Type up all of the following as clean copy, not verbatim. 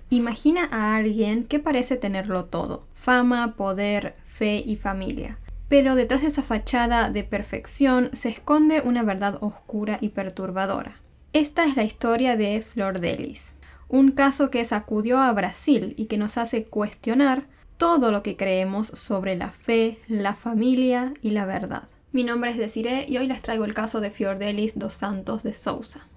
Imagina a alguien que parece tenerlo todo: fama, poder, fe y familia. Pero detrás de esa fachada de perfección se esconde una verdad oscura y perturbadora. Esta es la historia de Flor de Lis, un caso que sacudió a Brasil y que nos hace cuestionar todo lo que creemos sobre la fe, la familia y la verdad. Mi nombre es Desiree y hoy les traigo el caso de Fiordelis dos Santos de Souza.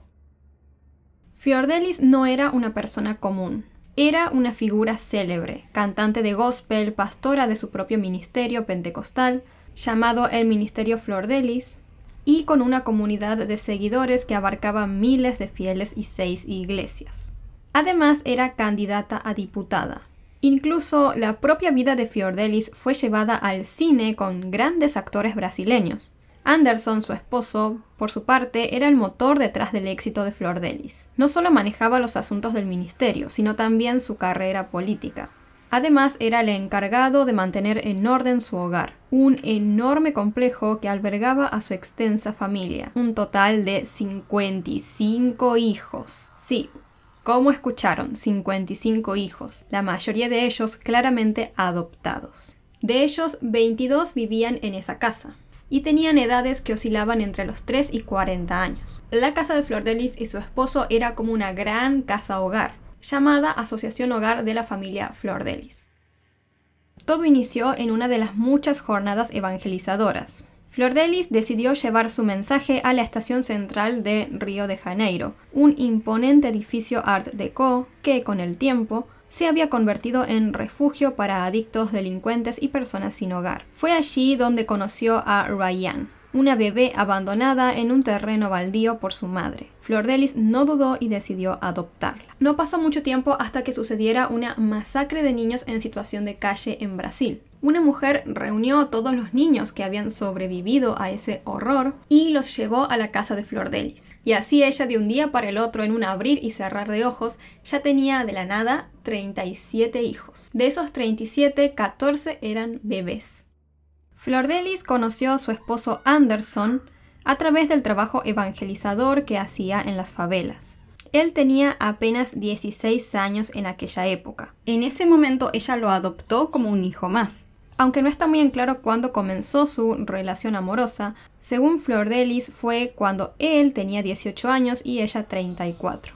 Fiordelis no era una persona común. Era una figura célebre, cantante de gospel, pastora de su propio ministerio pentecostal, llamado el Ministerio Fiordelis, y con una comunidad de seguidores que abarcaba miles de fieles y 6 iglesias. Además, era candidata a diputada. Incluso la propia vida de Fiordelis fue llevada al cine con grandes actores brasileños. Anderson, su esposo, por su parte, era el motor detrás del éxito de Fiordelis. No solo manejaba los asuntos del ministerio, sino también su carrera política. Además, era el encargado de mantener en orden su hogar, un enorme complejo que albergaba a su extensa familia, un total de 55 hijos. Sí, como escucharon, 55 hijos, la mayoría de ellos claramente adoptados. De ellos, 22 vivían en esa casa y tenían edades que oscilaban entre los 3 y 40 años. La casa de Fiordelis y su esposo era como una gran casa-hogar, llamada Asociación Hogar de la Familia Fiordelis. Todo inició en una de las muchas jornadas evangelizadoras. Fiordelis decidió llevar su mensaje a la estación central de Río de Janeiro, un imponente edificio Art Deco que, con el tiempo, se había convertido en refugio para adictos, delincuentes y personas sin hogar. Fue allí donde conoció a Ryan, una bebé abandonada en un terreno baldío por su madre. Fiordelis no dudó y decidió adoptarla. No pasó mucho tiempo hasta que sucediera una masacre de niños en situación de calle en Brasil. Una mujer reunió a todos los niños que habían sobrevivido a ese horror y los llevó a la casa de Fiordelis. Y así ella, de un día para el otro, en un abrir y cerrar de ojos, ya tenía de la nada 37 hijos. De esos 37, 14 eran bebés. Fiordelis conoció a su esposo Anderson a través del trabajo evangelizador que hacía en las favelas. Él tenía apenas 16 años en aquella época. En ese momento ella lo adoptó como un hijo más. Aunque no está muy en claro cuándo comenzó su relación amorosa, según Fiordelis fue cuando él tenía 18 años y ella 34.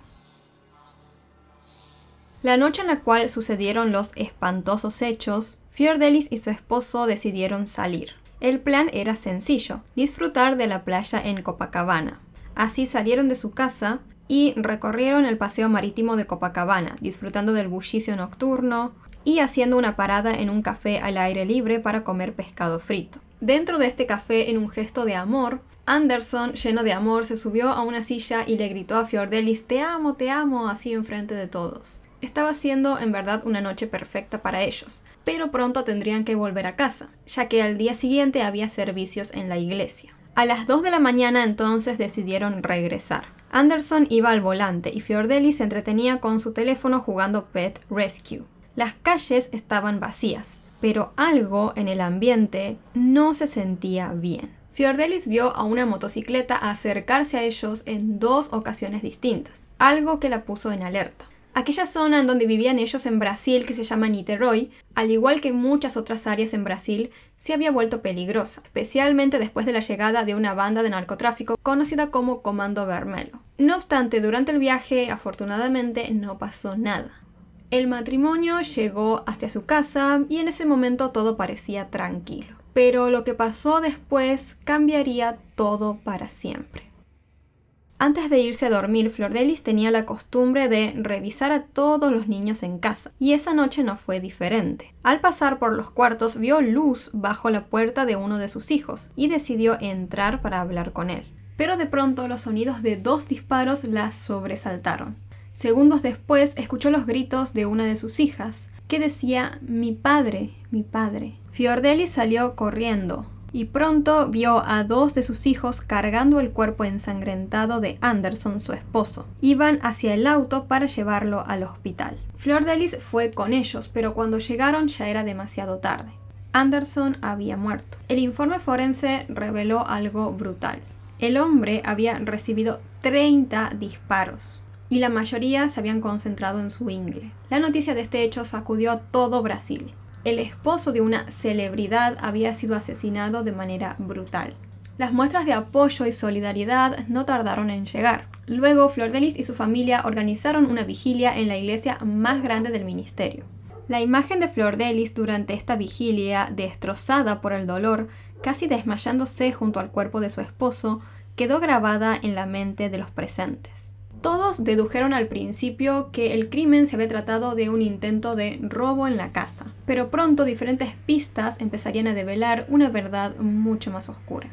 La noche en la cual sucedieron los espantosos hechos, Fiordelis y su esposo decidieron salir. El plan era sencillo: disfrutar de la playa en Copacabana. Así salieron de su casa y recorrieron el paseo marítimo de Copacabana, disfrutando del bullicio nocturno y haciendo una parada en un café al aire libre para comer pescado frito. Dentro de este café, en un gesto de amor, Anderson, lleno de amor, se subió a una silla y le gritó a Fiordelis: te amo, así enfrente de todos. Estaba siendo en verdad una noche perfecta para ellos, pero pronto tendrían que volver a casa, ya que al día siguiente había servicios en la iglesia. A las 2 de la mañana entonces decidieron regresar. Anderson iba al volante y Fiordelis se entretenía con su teléfono jugando Pet Rescue. Las calles estaban vacías, pero algo en el ambiente no se sentía bien. Fiordelis vio a una motocicleta acercarse a ellos en 2 ocasiones distintas, algo que la puso en alerta. Aquella zona en donde vivían ellos en Brasil, que se llama Niterói, al igual que muchas otras áreas en Brasil, se había vuelto peligrosa, especialmente después de la llegada de una banda de narcotráfico conocida como Comando Vermelho. No obstante, durante el viaje, afortunadamente, no pasó nada. El matrimonio llegó hacia su casa y en ese momento todo parecía tranquilo. Pero lo que pasó después cambiaría todo para siempre. Antes de irse a dormir, Fiordelis tenía la costumbre de revisar a todos los niños en casa, y esa noche no fue diferente. Al pasar por los cuartos, vio luz bajo la puerta de uno de sus hijos, y decidió entrar para hablar con él. Pero de pronto los sonidos de 2 disparos la sobresaltaron. Segundos después, escuchó los gritos de una de sus hijas, que decía: mi padre, mi padre. Fiordelis salió corriendo y pronto vio a 2 de sus hijos cargando el cuerpo ensangrentado de Anderson, su esposo. Iban hacia el auto para llevarlo al hospital. Fiordelis fue con ellos, pero cuando llegaron ya era demasiado tarde. Anderson había muerto. El informe forense reveló algo brutal. El hombre había recibido 30 disparos. y la mayoría se habían concentrado en su ingle. La noticia de este hecho sacudió a todo Brasil. El esposo de una celebridad había sido asesinado de manera brutal. Las muestras de apoyo y solidaridad no tardaron en llegar. Luego, Flordelis y su familia organizaron una vigilia en la iglesia más grande del ministerio. La imagen de Flordelis durante esta vigilia, destrozada por el dolor, casi desmayándose junto al cuerpo de su esposo, quedó grabada en la mente de los presentes. Todos dedujeron al principio que el crimen se había tratado de un intento de robo en la casa, pero pronto diferentes pistas empezarían a develar una verdad mucho más oscura.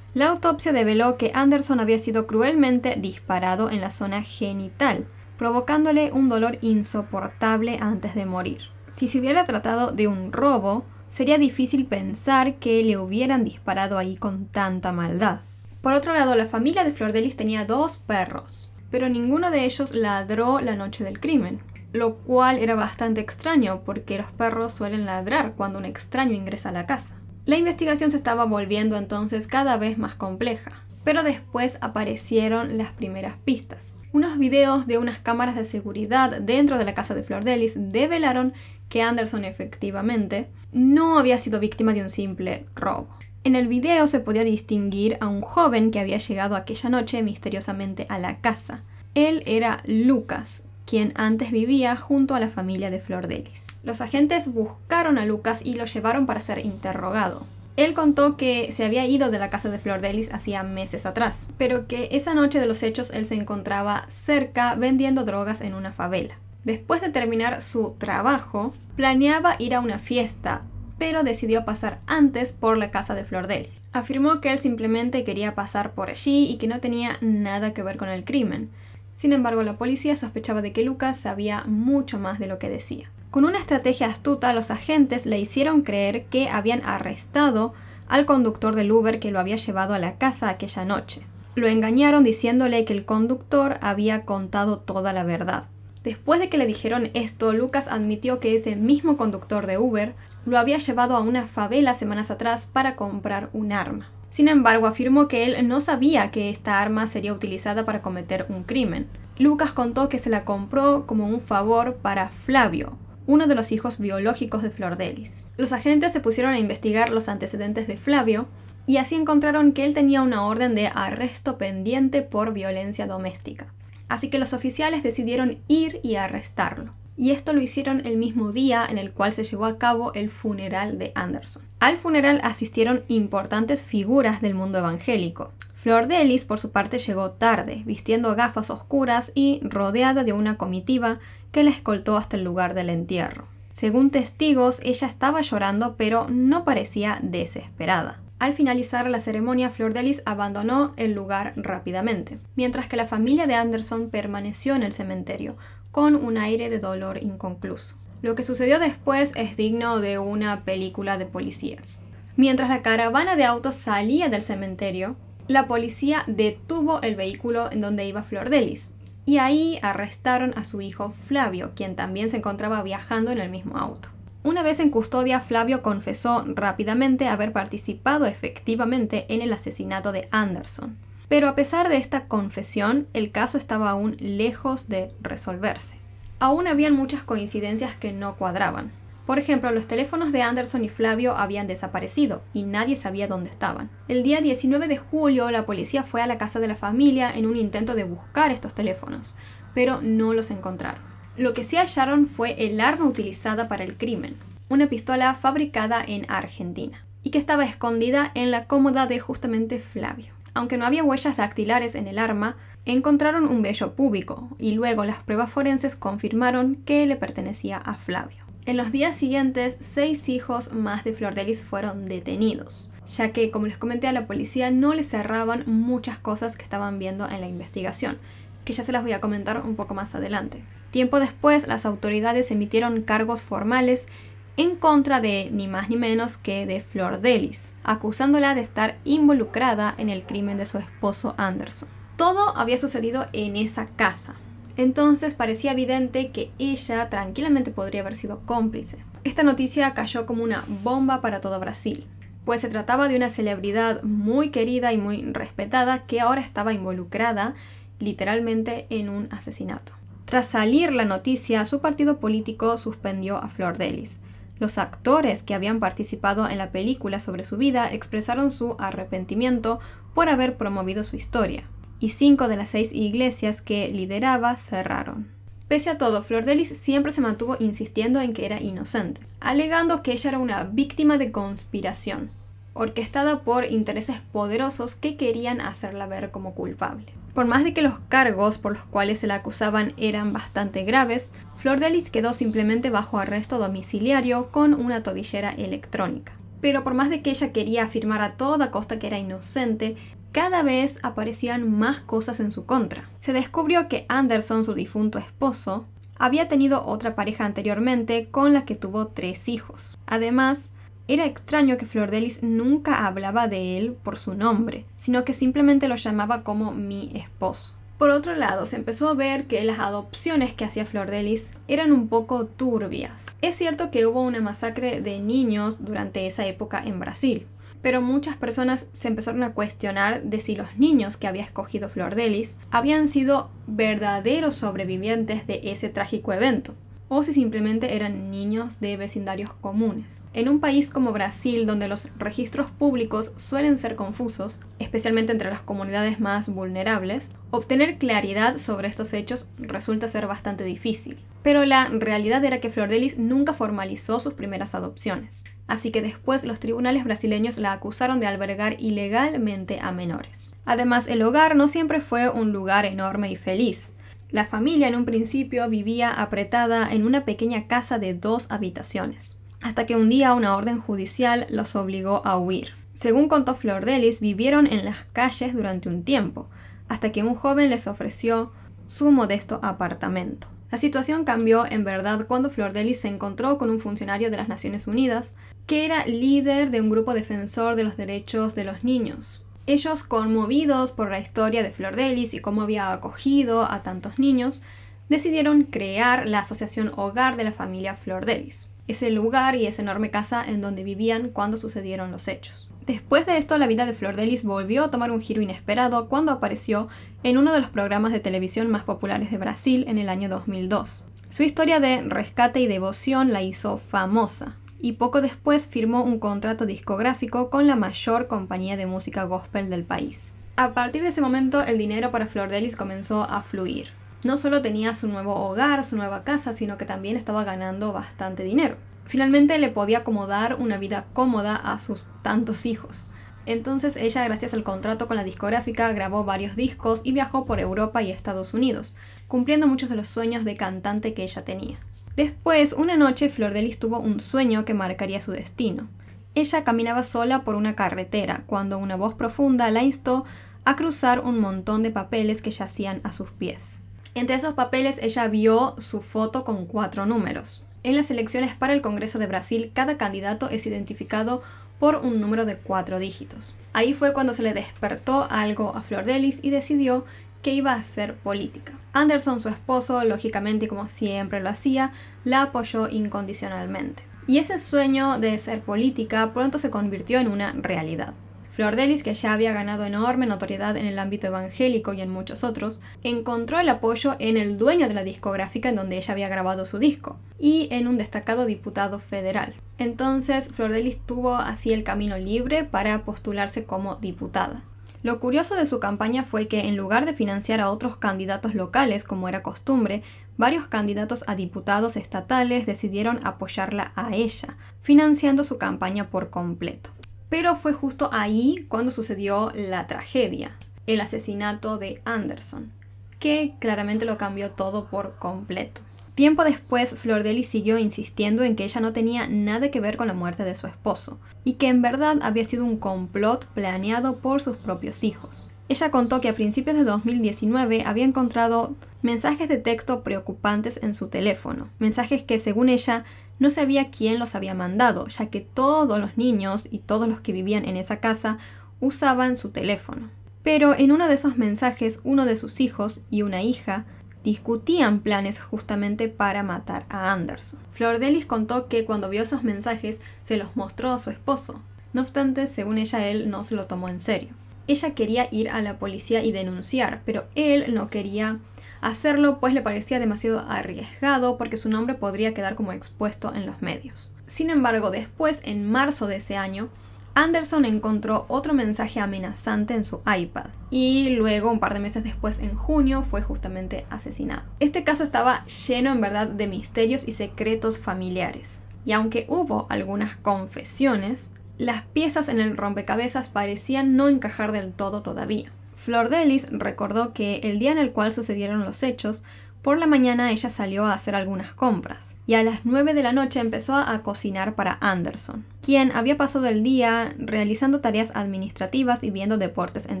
La autopsia develó que Anderson había sido cruelmente disparado en la zona genital, provocándole un dolor insoportable antes de morir. Si se hubiera tratado de un robo, sería difícil pensar que le hubieran disparado ahí con tanta maldad. Por otro lado, la familia de Flordelis tenía 2 perros, pero ninguno de ellos ladró la noche del crimen, lo cual era bastante extraño porque los perros suelen ladrar cuando un extraño ingresa a la casa. La investigación se estaba volviendo entonces cada vez más compleja, pero después aparecieron las primeras pistas. Unos videos de unas cámaras de seguridad dentro de la casa de Flordelis develaron que Anderson efectivamente no había sido víctima de un simple robo. En el video se podía distinguir a un joven que había llegado aquella noche misteriosamente a la casa. Él era Lucas, quien antes vivía junto a la familia de Flordelis. Los agentes buscaron a Lucas y lo llevaron para ser interrogado. Él contó que se había ido de la casa de Flordelis hacía meses atrás, pero que esa noche de los hechos él se encontraba cerca vendiendo drogas en una favela. Después de terminar su trabajo, planeaba ir a una fiesta, pero decidió pasar antes por la casa de Flordelis. Afirmó que él simplemente quería pasar por allí y que no tenía nada que ver con el crimen. Sin embargo, la policía sospechaba de que Lucas sabía mucho más de lo que decía. Con una estrategia astuta, los agentes le hicieron creer que habían arrestado al conductor del Uber que lo había llevado a la casa aquella noche. Lo engañaron diciéndole que el conductor había contado toda la verdad. Después de que le dijeron esto, Lucas admitió que ese mismo conductor de Uber lo había llevado a una favela semanas atrás para comprar un arma. Sin embargo, afirmó que él no sabía que esta arma sería utilizada para cometer un crimen. Lucas contó que se la compró como un favor para Flavio, uno de los hijos biológicos de Flordelis. Los agentes se pusieron a investigar los antecedentes de Flavio y así encontraron que él tenía una orden de arresto pendiente por violencia doméstica. Así que los oficiales decidieron ir y arrestarlo. Y esto lo hicieron el mismo día en el cual se llevó a cabo el funeral de Anderson. Al funeral asistieron importantes figuras del mundo evangélico. Flordelis, por su parte, llegó tarde, vistiendo gafas oscuras y rodeada de una comitiva que la escoltó hasta el lugar del entierro. Según testigos, ella estaba llorando, pero no parecía desesperada. Al finalizar la ceremonia, Flordelis abandonó el lugar rápidamente, mientras que la familia de Anderson permaneció en el cementerio, con un aire de dolor inconcluso. Lo que sucedió después es digno de una película de policías. Mientras la caravana de autos salía del cementerio, la policía detuvo el vehículo en donde iba Flordelis, y ahí arrestaron a su hijo Flavio, quien también se encontraba viajando en el mismo auto. Una vez en custodia, Flavio confesó rápidamente haber participado efectivamente en el asesinato de Anderson. Pero a pesar de esta confesión, el caso estaba aún lejos de resolverse. Aún habían muchas coincidencias que no cuadraban. Por ejemplo, los teléfonos de Anderson y Flavio habían desaparecido y nadie sabía dónde estaban. El día 19 de julio, la policía fue a la casa de la familia en un intento de buscar estos teléfonos, pero no los encontraron. Lo que sí hallaron fue el arma utilizada para el crimen, una pistola fabricada en Argentina, y que estaba escondida en la cómoda de justamente Flavio. Aunque no había huellas dactilares en el arma, encontraron un vello púbico y luego las pruebas forenses confirmaron que le pertenecía a Flavio. En los días siguientes, 6 hijos más de Flordelis fueron detenidos, ya que, como les comenté, a la policía no les cerraban muchas cosas que estaban viendo en la investigación, que ya se las voy a comentar un poco más adelante. Tiempo después, las autoridades emitieron cargos formales en contra de ni más ni menos que de Flordelis, acusándola de estar involucrada en el crimen de su esposo Anderson. Todo había sucedido en esa casa, entonces parecía evidente que ella tranquilamente podría haber sido cómplice. Esta noticia cayó como una bomba para todo Brasil, pues se trataba de una celebridad muy querida y muy respetada que ahora estaba involucrada literalmente en un asesinato. Tras salir la noticia, su partido político suspendió a Flor Delis. Los actores que habían participado en la película sobre su vida expresaron su arrepentimiento por haber promovido su historia, y 5 de las 6 iglesias que lideraba cerraron. Pese a todo, Flor Delis siempre se mantuvo insistiendo en que era inocente, alegando que ella era una víctima de conspiración, orquestada por intereses poderosos que querían hacerla ver como culpable. Por más de que los cargos por los cuales se la acusaban eran bastante graves, Flor Delis quedó simplemente bajo arresto domiciliario con una tobillera electrónica. Pero por más de que ella quería afirmar a toda costa que era inocente, cada vez aparecían más cosas en su contra. Se descubrió que Anderson, su difunto esposo, había tenido otra pareja anteriormente con la que tuvo 3 hijos. Además, era extraño que Flor Delis nunca hablaba de él por su nombre, sino que simplemente lo llamaba como mi esposo. Por otro lado, se empezó a ver que las adopciones que hacía Flor Delis eran un poco turbias. Es cierto que hubo una masacre de niños durante esa época en Brasil, pero muchas personas se empezaron a cuestionar de si los niños que había escogido Flor Delis habían sido verdaderos sobrevivientes de ese trágico evento, o si simplemente eran niños de vecindarios comunes. En un país como Brasil, donde los registros públicos suelen ser confusos, especialmente entre las comunidades más vulnerables, obtener claridad sobre estos hechos resulta ser bastante difícil. Pero la realidad era que Flor Delis nunca formalizó sus primeras adopciones, así que después los tribunales brasileños la acusaron de albergar ilegalmente a menores. Además, el hogar no siempre fue un lugar enorme y feliz. La familia en un principio vivía apretada en una pequeña casa de 2 habitaciones, hasta que un día una orden judicial los obligó a huir. Según contó Flor Delis, vivieron en las calles durante un tiempo, hasta que un joven les ofreció su modesto apartamento. La situación cambió en verdad cuando Flor Delis se encontró con un funcionario de las Naciones Unidas, que era líder de un grupo defensor de los derechos de los niños. Ellos, conmovidos por la historia de Flor Delis y cómo había acogido a tantos niños, decidieron crear la Asociación Hogar de la familia Flor Delis, ese lugar y esa enorme casa en donde vivían cuando sucedieron los hechos. Después de esto, la vida de Flor Delis volvió a tomar un giro inesperado cuando apareció en uno de los programas de televisión más populares de Brasil en el año 2002. Su historia de rescate y devoción la hizo famosa, y poco después firmó un contrato discográfico con la mayor compañía de música gospel del país. A partir de ese momento, el dinero para Flor Delis comenzó a fluir. No solo tenía su nuevo hogar, su nueva casa, sino que también estaba ganando bastante dinero. Finalmente le podía acomodar una vida cómoda a sus tantos hijos. Entonces ella, gracias al contrato con la discográfica, grabó varios discos y viajó por Europa y Estados Unidos, cumpliendo muchos de los sueños de cantante que ella tenía. Después, una noche, Flor Delis tuvo un sueño que marcaría su destino. Ella caminaba sola por una carretera cuando una voz profunda la instó a cruzar un montón de papeles que yacían a sus pies. Entre esos papeles ella vio su foto con 4 números. En las elecciones para el Congreso de Brasil, cada candidato es identificado por un número de 4 dígitos. Ahí fue cuando se le despertó algo a Flor Delis y decidió que iba a hacer política. Anderson, su esposo, lógicamente y como siempre lo hacía, la apoyó incondicionalmente. Y ese sueño de ser política pronto se convirtió en una realidad. Flor Delis, que ya había ganado enorme notoriedad en el ámbito evangélico y en muchos otros, encontró el apoyo en el dueño de la discográfica en donde ella había grabado su disco, y en un destacado diputado federal. Entonces, Flor Delis tuvo así el camino libre para postularse como diputada. Lo curioso de su campaña fue que en lugar de financiar a otros candidatos locales, como era costumbre, varios candidatos a diputados estatales decidieron apoyarla a ella, financiando su campaña por completo. Pero fue justo ahí cuando sucedió la tragedia, el asesinato de Anderson, que claramente lo cambió todo por completo. Tiempo después, Flor Delis siguió insistiendo en que ella no tenía nada que ver con la muerte de su esposo, y que en verdad había sido un complot planeado por sus propios hijos. Ella contó que a principios de 2019 había encontrado mensajes de texto preocupantes en su teléfono, mensajes que según ella no sabía quién los había mandado, ya que todos los niños y todos los que vivían en esa casa usaban su teléfono. Pero en uno de esos mensajes, uno de sus hijos y una hija discutían planes justamente para matar a Anderson. Flor Delis contó que cuando vio esos mensajes se los mostró a su esposo. No obstante, según ella, él no se lo tomó en serio. Ella quería ir a la policía y denunciar, pero él no quería hacerlo pues le parecía demasiado arriesgado porque su nombre podría quedar como expuesto en los medios. Sin embargo, después, en marzo de ese año, Anderson encontró otro mensaje amenazante en su iPad y luego, un par de meses después, en junio, fue justamente asesinado. Este caso estaba lleno en verdad de misterios y secretos familiares. Y aunque hubo algunas confesiones, las piezas en el rompecabezas parecían no encajar del todo todavía. Flor Delis recordó que el día en el cual sucedieron los hechos, por la mañana ella salió a hacer algunas compras y a las 9 de la noche empezó a cocinar para Anderson, quien había pasado el día realizando tareas administrativas y viendo deportes en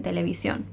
televisión.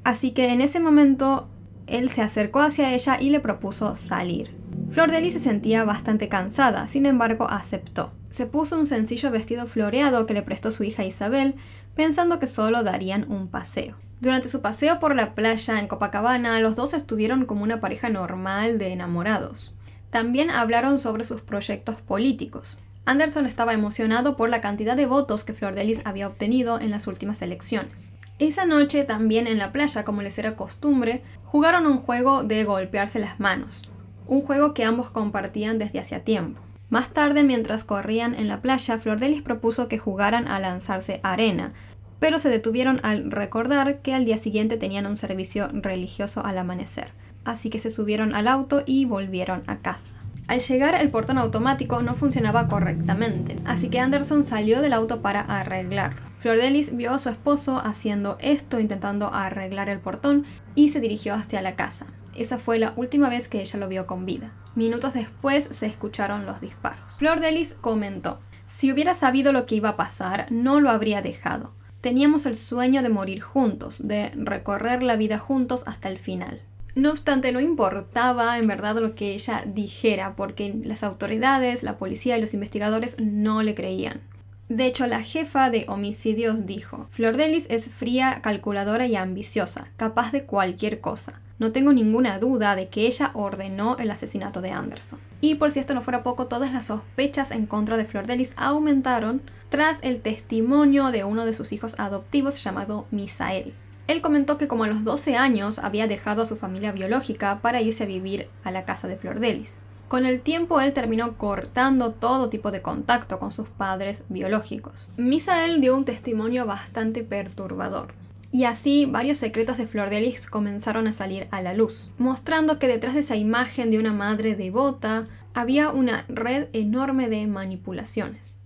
Así que en ese momento él se acercó hacia ella y le propuso salir. Flor Delis se sentía bastante cansada, sin embargo aceptó. Se puso un sencillo vestido floreado que le prestó su hija Isabel, pensando que solo darían un paseo. Durante su paseo por la playa en Copacabana, los dos estuvieron como una pareja normal de enamorados. También hablaron sobre sus proyectos políticos. Anderson estaba emocionado por la cantidad de votos que Flor Delis había obtenido en las últimas elecciones. Esa noche, también en la playa, como les era costumbre, jugaron un juego de golpearse las manos. Un juego que ambos compartían desde hacía tiempo. Más tarde, mientras corrían en la playa, Flor Delis propuso que jugaran a lanzarse arena, pero se detuvieron al recordar que al día siguiente tenían un servicio religioso al amanecer. Así que se subieron al auto y volvieron a casa. Al llegar, el portón automático no funcionaba correctamente, así que Anderson salió del auto para arreglarlo. Flor Delis vio a su esposo haciendo esto, intentando arreglar el portón, y se dirigió hacia la casa. Esa fue la última vez que ella lo vio con vida. Minutos después se escucharon los disparos. Flor Delis comentó: "Si hubiera sabido lo que iba a pasar, no lo habría dejado. Teníamos el sueño de morir juntos, de recorrer la vida juntos hasta el final". No obstante, no importaba en verdad lo que ella dijera, porque las autoridades, la policía y los investigadores no le creían. De hecho, la jefa de homicidios dijo: "Flor Delis es fría, calculadora y ambiciosa, capaz de cualquier cosa. No tengo ninguna duda de que ella ordenó el asesinato de Anderson". Y por si esto no fuera poco, todas las sospechas en contra de Flor Delis aumentaron tras el testimonio de uno de sus hijos adoptivos llamado Misael. Él comentó que como a los 12 años había dejado a su familia biológica para irse a vivir a la casa de Flor Delis. Con el tiempo él terminó cortando todo tipo de contacto con sus padres biológicos. Misael dio un testimonio bastante perturbador. Y así varios secretos de Flor Delis comenzaron a salir a la luz, mostrando que detrás de esa imagen de una madre devota había una red enorme de manipulaciones.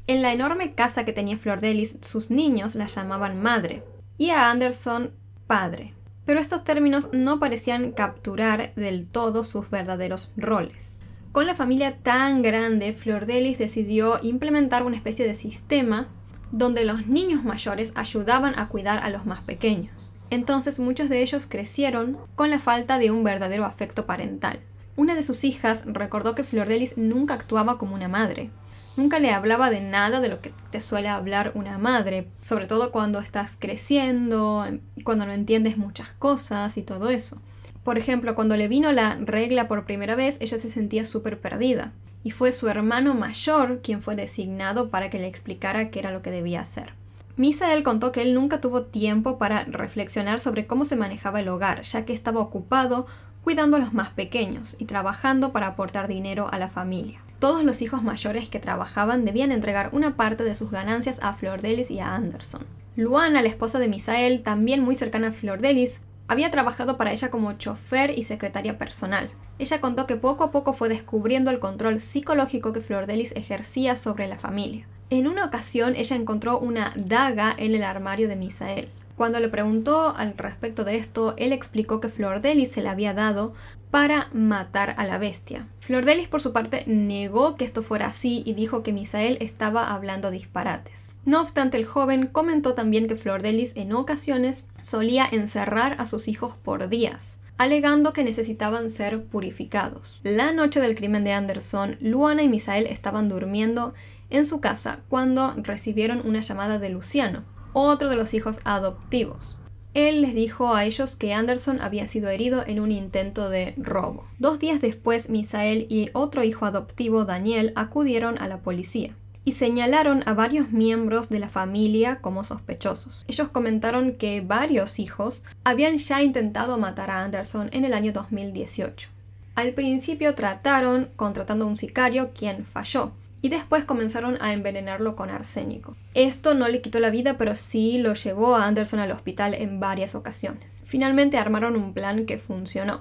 En la enorme casa que tenía Flor Delis, sus niños la llamaban madre y a Anderson padre, pero estos términos no parecían capturar del todo sus verdaderos roles. Con la familia tan grande, Flor Delis decidió implementar una especie de sistema donde los niños mayores ayudaban a cuidar a los más pequeños. Entonces muchos de ellos crecieron con la falta de un verdadero afecto parental. Una de sus hijas recordó que Flor Delis nunca actuaba como una madre. Nunca le hablaba de nada de lo que te suele hablar una madre, sobre todo cuando estás creciendo, cuando no entiendes muchas cosas y todo eso. Por ejemplo, cuando le vino la regla por primera vez, ella se sentía súper perdida. Y fue su hermano mayor quien fue designado para que le explicara qué era lo que debía hacer. Misael contó que él nunca tuvo tiempo para reflexionar sobre cómo se manejaba el hogar, ya que estaba ocupado cuidando a los más pequeños y trabajando para aportar dinero a la familia. Todos los hijos mayores que trabajaban debían entregar una parte de sus ganancias a Flor Delis y a Anderson. Luana, la esposa de Misael, también muy cercana a Flor Delis, había trabajado para ella como chofer y secretaria personal. Ella contó que poco a poco fue descubriendo el control psicológico que Flor Delis ejercía sobre la familia. En una ocasión ella encontró una daga en el armario de Misael. Cuando le preguntó al respecto de esto, él explicó que Flor Delis se la había dado para matar a la bestia. Flor Delis, por su parte, negó que esto fuera así y dijo que Misael estaba hablando disparates. No obstante, el joven comentó también que Flor Delis en ocasiones solía encerrar a sus hijos por días, alegando que necesitaban ser purificados. La noche del crimen de Anderson, Luana y Misael estaban durmiendo en su casa cuando recibieron una llamada de Luciano, otro de los hijos adoptivos. Él les dijo a ellos que Anderson había sido herido en un intento de robo. 2 días después, Misael y otro hijo adoptivo, Daniel, acudieron a la policía. y señalaron a varios miembros de la familia como sospechosos. Ellos comentaron que varios hijos habían ya intentado matar a Anderson en el año 2018. Al principio trataron contratando a un sicario, quien falló, y después comenzaron a envenenarlo con arsénico. Esto no le quitó la vida, pero sí lo llevó a Anderson al hospital en varias ocasiones. Finalmente armaron un plan que funcionó: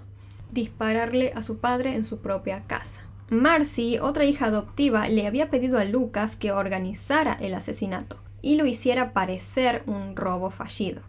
dispararle a su padre en su propia casa. Marcy, otra hija adoptiva, le había pedido a Lucas que organizara el asesinato y lo hiciera parecer un robo fallido.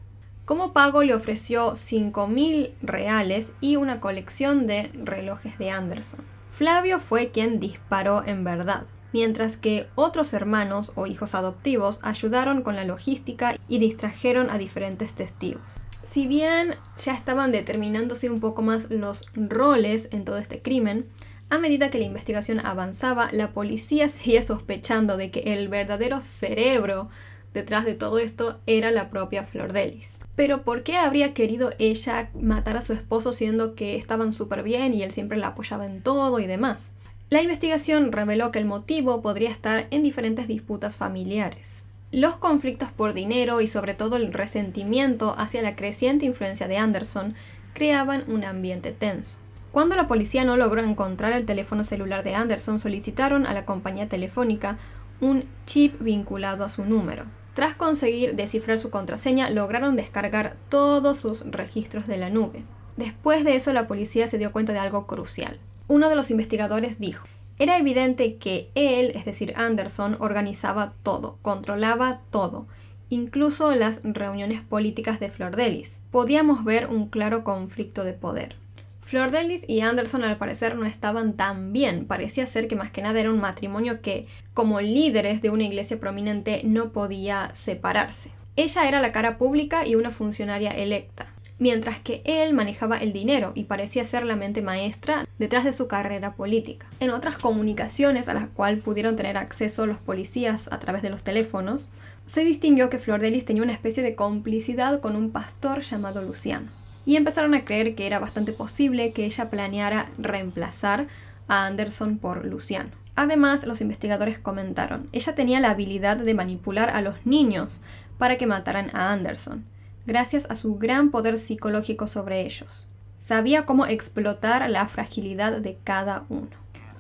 Como pago le ofreció $5.000 y una colección de relojes de Anderson. Flavio fue quien disparó en verdad, mientras que otros hermanos o hijos adoptivos ayudaron con la logística y distrajeron a diferentes testigos. Si bien ya estaban determinándose un poco más los roles en todo este crimen, a medida que la investigación avanzaba, la policía seguía sospechando de que el verdadero cerebro detrás de todo esto era la propia Flordelis. Pero ¿por qué habría querido ella matar a su esposo siendo que estaban súper bien y él siempre la apoyaba en todo y demás? La investigación reveló que el motivo podría estar en diferentes disputas familiares. Los conflictos por dinero y sobre todo el resentimiento hacia la creciente influencia de Anderson creaban un ambiente tenso. Cuando la policía no logró encontrar el teléfono celular de Anderson, solicitaron a la compañía telefónica un chip vinculado a su número. Tras conseguir descifrar su contraseña, lograron descargar todos sus registros de la nube. Después de eso, la policía se dio cuenta de algo crucial. Uno de los investigadores dijo: era evidente que él, es decir, Anderson, organizaba todo, controlaba todo, incluso las reuniones políticas de Flordelis. Podíamos ver un claro conflicto de poder. Flordelis y Anderson al parecer no estaban tan bien. Parecía ser que más que nada era un matrimonio que, como líderes de una iglesia prominente, no podía separarse. Ella era la cara pública y una funcionaria electa, mientras que él manejaba el dinero y parecía ser la mente maestra detrás de su carrera política. En otras comunicaciones a las cuales pudieron tener acceso los policías a través de los teléfonos, se distinguió que Flordelis tenía una especie de complicidad con un pastor llamado Luciano. Y empezaron a creer que era bastante posible que ella planeara reemplazar a Anderson por Luciano. Además, los investigadores comentaron: ella tenía la habilidad de manipular a los niños para que mataran a Anderson, gracias a su gran poder psicológico sobre ellos. Sabía cómo explotar la fragilidad de cada uno.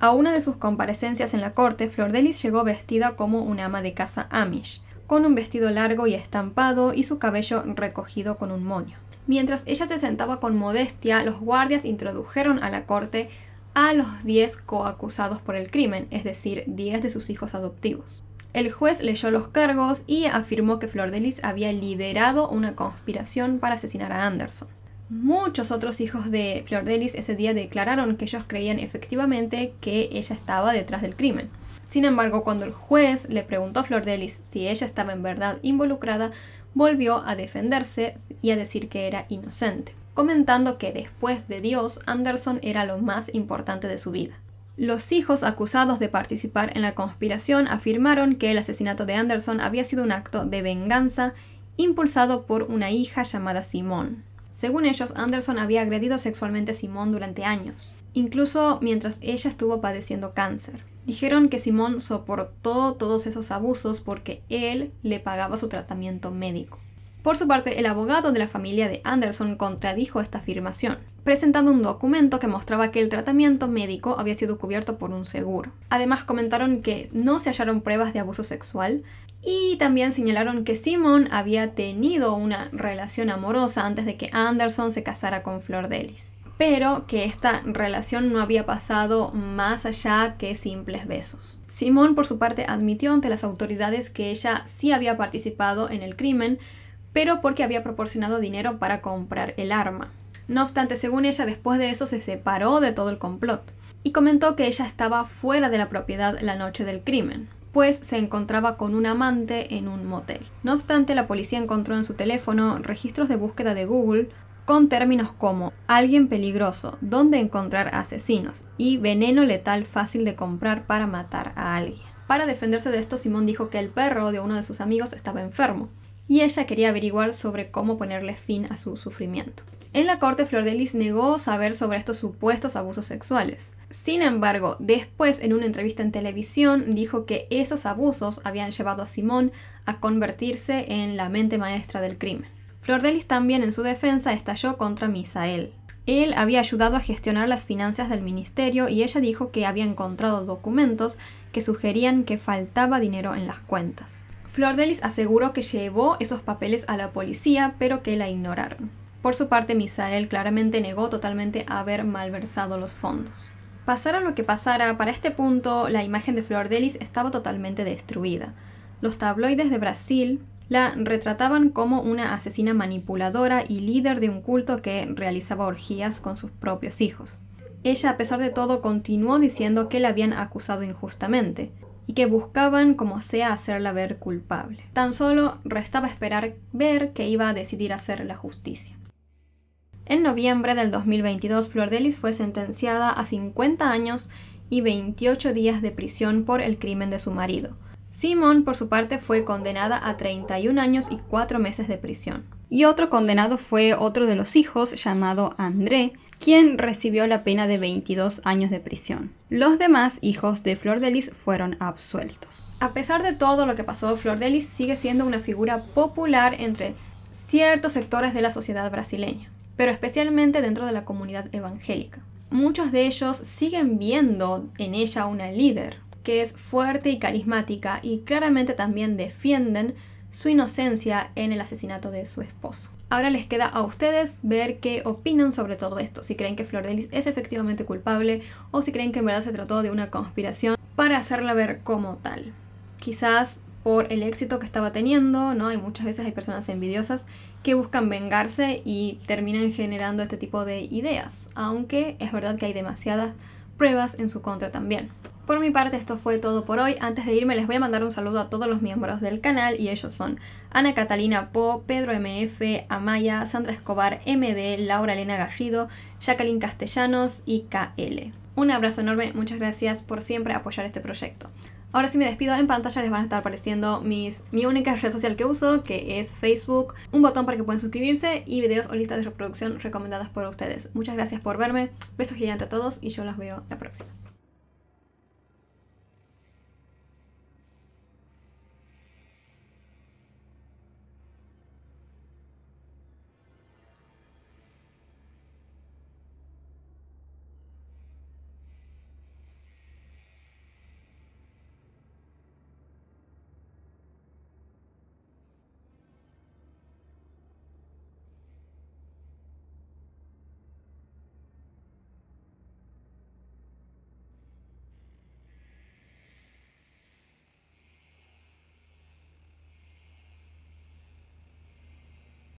A una de sus comparecencias en la corte, Flordelis llegó vestida como una ama de casa Amish, con un vestido largo y estampado y su cabello recogido con un moño. Mientras ella se sentaba con modestia, los guardias introdujeron a la corte a los 10 coacusados por el crimen, es decir, 10 de sus hijos adoptivos. El juez leyó los cargos y afirmó que Flordelis había liderado una conspiración para asesinar a Anderson. Muchos otros hijos de Flordelis ese día declararon que ellos creían efectivamente que ella estaba detrás del crimen. Sin embargo, cuando el juez le preguntó a Flordelis si ella estaba en verdad involucrada, volvió a defenderse y a decir que era inocente, comentando que después de Dios, Anderson era lo más importante de su vida. Los hijos acusados de participar en la conspiración afirmaron que el asesinato de Anderson había sido un acto de venganza impulsado por una hija llamada Simone. Según ellos, Anderson había agredido sexualmente a Simone durante años, incluso mientras ella estuvo padeciendo cáncer. Dijeron que Simone soportó todos esos abusos porque él le pagaba su tratamiento médico. Por su parte, el abogado de la familia de Anderson contradijo esta afirmación, presentando un documento que mostraba que el tratamiento médico había sido cubierto por un seguro. Además, comentaron que no se hallaron pruebas de abuso sexual y también señalaron que Simone había tenido una relación amorosa antes de que Anderson se casara con Flordelis, pero que esta relación no había pasado más allá que simples besos. Simone, por su parte, admitió ante las autoridades que ella sí había participado en el crimen, pero porque había proporcionado dinero para comprar el arma. No obstante, según ella, después de eso se separó de todo el complot y comentó que ella estaba fuera de la propiedad la noche del crimen, pues se encontraba con un amante en un motel. No obstante, la policía encontró en su teléfono registros de búsqueda de Google con términos como alguien peligroso, dónde encontrar asesinos y veneno letal fácil de comprar para matar a alguien. Para defenderse de esto, Simone dijo que el perro de uno de sus amigos estaba enfermo y ella quería averiguar sobre cómo ponerle fin a su sufrimiento. En la corte, Flordelis negó saber sobre estos supuestos abusos sexuales. Sin embargo, después en una entrevista en televisión dijo que esos abusos habían llevado a Simone a convertirse en la mente maestra del crimen. Flordelis también en su defensa estalló contra Misael. Él había ayudado a gestionar las finanzas del ministerio y ella dijo que había encontrado documentos que sugerían que faltaba dinero en las cuentas. Flordelis aseguró que llevó esos papeles a la policía, pero que la ignoraron. Por su parte, Misael claramente negó totalmente haber malversado los fondos. Pasara lo que pasara, para este punto la imagen de Flordelis estaba totalmente destruida. Los tabloides de Brasil la retrataban como una asesina manipuladora y líder de un culto que realizaba orgías con sus propios hijos. Ella, a pesar de todo, continuó diciendo que la habían acusado injustamente y que buscaban como sea hacerla ver culpable. Tan solo restaba esperar ver qué iba a decidir hacer la justicia. En noviembre del 2022, Flordelis fue sentenciada a 50 años y 28 días de prisión por el crimen de su marido. Simone, por su parte, fue condenada a 31 años y 4 meses de prisión. Y otro condenado fue otro de los hijos, llamado André, quien recibió la pena de 22 años de prisión. Los demás hijos de Flordelis fueron absueltos. A pesar de todo lo que pasó, Flordelis sigue siendo una figura popular entre ciertos sectores de la sociedad brasileña, pero especialmente dentro de la comunidad evangélica. Muchos de ellos siguen viendo en ella una líder, que es fuerte y carismática, y claramente también defienden su inocencia en el asesinato de su esposo. Ahora les queda a ustedes ver qué opinan sobre todo esto, si creen que Flordelis es efectivamente culpable o si creen que en verdad se trató de una conspiración para hacerla ver como tal. Quizás por el éxito que estaba teniendo, ¿no? Muchas veces hay personas envidiosas que buscan vengarse y terminan generando este tipo de ideas, aunque es verdad que hay demasiadas pruebas en su contra también. Por mi parte, esto fue todo por hoy. Antes de irme les voy a mandar un saludo a todos los miembros del canal, y ellos son Ana Catalina Po, Pedro MF, Amaya, Sandra Escobar, MD, Laura Elena Garrido, Jacqueline Castellanos y KL. Un abrazo enorme, muchas gracias por siempre apoyar este proyecto. Ahora sí me despido. En pantalla les van a estar apareciendo mi única red social que uso, que es Facebook, un botón para que puedan suscribirse y videos o listas de reproducción recomendadas por ustedes. Muchas gracias por verme, besos gigantes a todos y yo los veo la próxima.